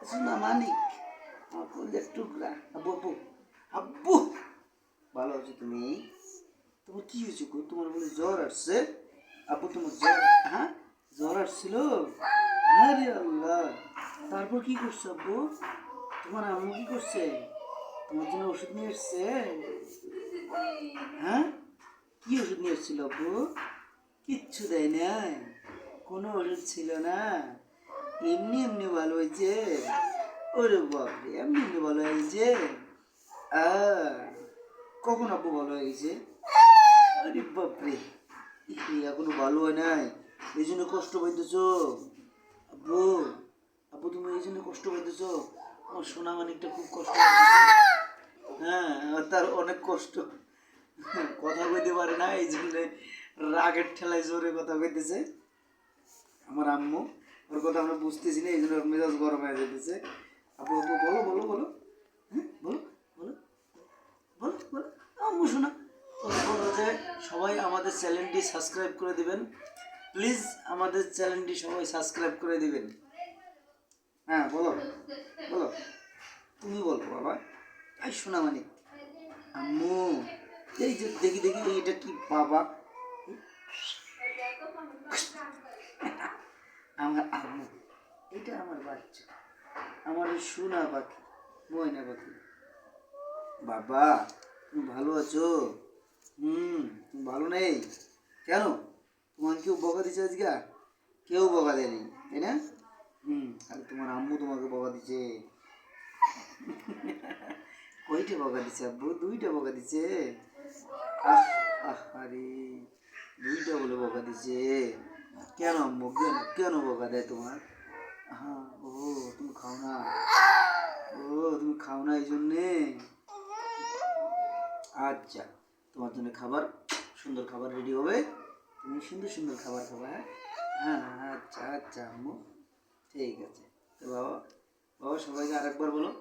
সোনা মানিক, আমার কলেজের টুকরা। আব্বু আব্বু আব্বু, ভালো আছো তুমি? তোমার কি হয়েছে গো? তোমার বলে জ্বর আসছে? আব্বু তোমার জ্বর, হ্যাঁ জ্বর আসছিল? আরে আল্লাহ, তারপর কি করছো আব্বু? তোমার আম্মু কি করছে? তোমার জন্য ওষুধ নিয়ে এসছে? হ্যাঁ, কি ওষুধ নিয়ে এসেছিল আব্বু? কিচ্ছু দেয় নাই, কোনো ওষুধ ছিল না, এমনি এমনি ভালো হয়েছে? ওরে বাপরে, এমনি এমনি ভালো হয়েছে? আহ, কখন আব্বু ভালো হয়ে গেছে? আরে বাপরে, এখনো ভালো হয় নাই, এই জন্য কষ্ট পাইতেছ আব্বু? আব্বু তুমি এই জন্য কষ্ট পাইতেছ? আমার সোনা মানিকটা খুব কষ্ট পাইতেছে। হ্যাঁ, তার অনেক কষ্ট, কথা কইতে পারে না, এই জন্য রাগের ঠেলায় জোরে কথা কইতেছে। আমার আম্মু, ওর কথা আমরা বুঝতেছি না, এই জন্য ওর মেজাজ গরম হয়ে যেতেছে। আব্বু আব্বু বলো বলো বলো, হ্যাঁ বলো বলো বলো বলো। আম্মু শোনা, বলো যে সবাই আমাদের চ্যানেলটি সাবস্ক্রাইব করে দিবেন প্লিজ, আমাদের চ্যানেলটি সবাই সাবস্ক্রাইব করে দিবেন। হ্যাঁ বলো বলো, তুমি বলো বাবা। এই শোনা মানে আম্মু, এই যে দেখি দেখি এইটা কি বাবা? আমার আম্মু, এটা আমার বাচ্চা, আমার সোনা পাখি, ময়না পাখি। বাবা তুমি ভালো আছো? তুমি ভালো নেই কেন? তোমার কেউ বকা দিচ্ছে আজকে? কেউ বকা দেয়নি, তাই না? আর তোমার আম্মু তোমাকে বকা দিচ্ছে। কয়টা বকা দিচ্ছে আব্বু? দুইটা বকা দিচ্ছে? আহ আহ, আরে দুইটা বলে বকা দিচ্ছে? কেন আম্মু, কেন কেন বকা দেয় তোমার? হ্যাঁ, ও তুমি খাও না, ও তুমি খাও না এই জন্যে? আচ্ছা, তোমার জন্য খাবার, সুন্দর খাবার রেডি হবে, তুমি সুন্দর সুন্দর খাবার খাবা। হ্যাঁ হ্যাঁ, আচ্ছা আচ্ছা আম্মু, ঠিক আছে। তো বাবা, বাবা সবাইকে আরেকবার বলো।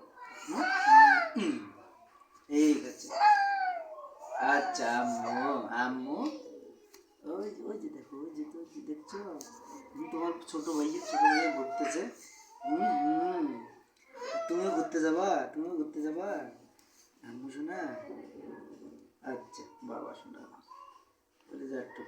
হুম, ঠিক আছে। আচ্ছা আম্মু, আম্মু, ওই ওই যে দেখো, ওই যে ওই যে দেখছো, তোমার ছোট ভাইয়া ঘুরতেছে। হুম, তুমিও ঘুরতে যাবা? তুমিও ঘুরতে যাবা আম্মু শোনা? আচ্ছা বাবা শোনা, বলে যা একটু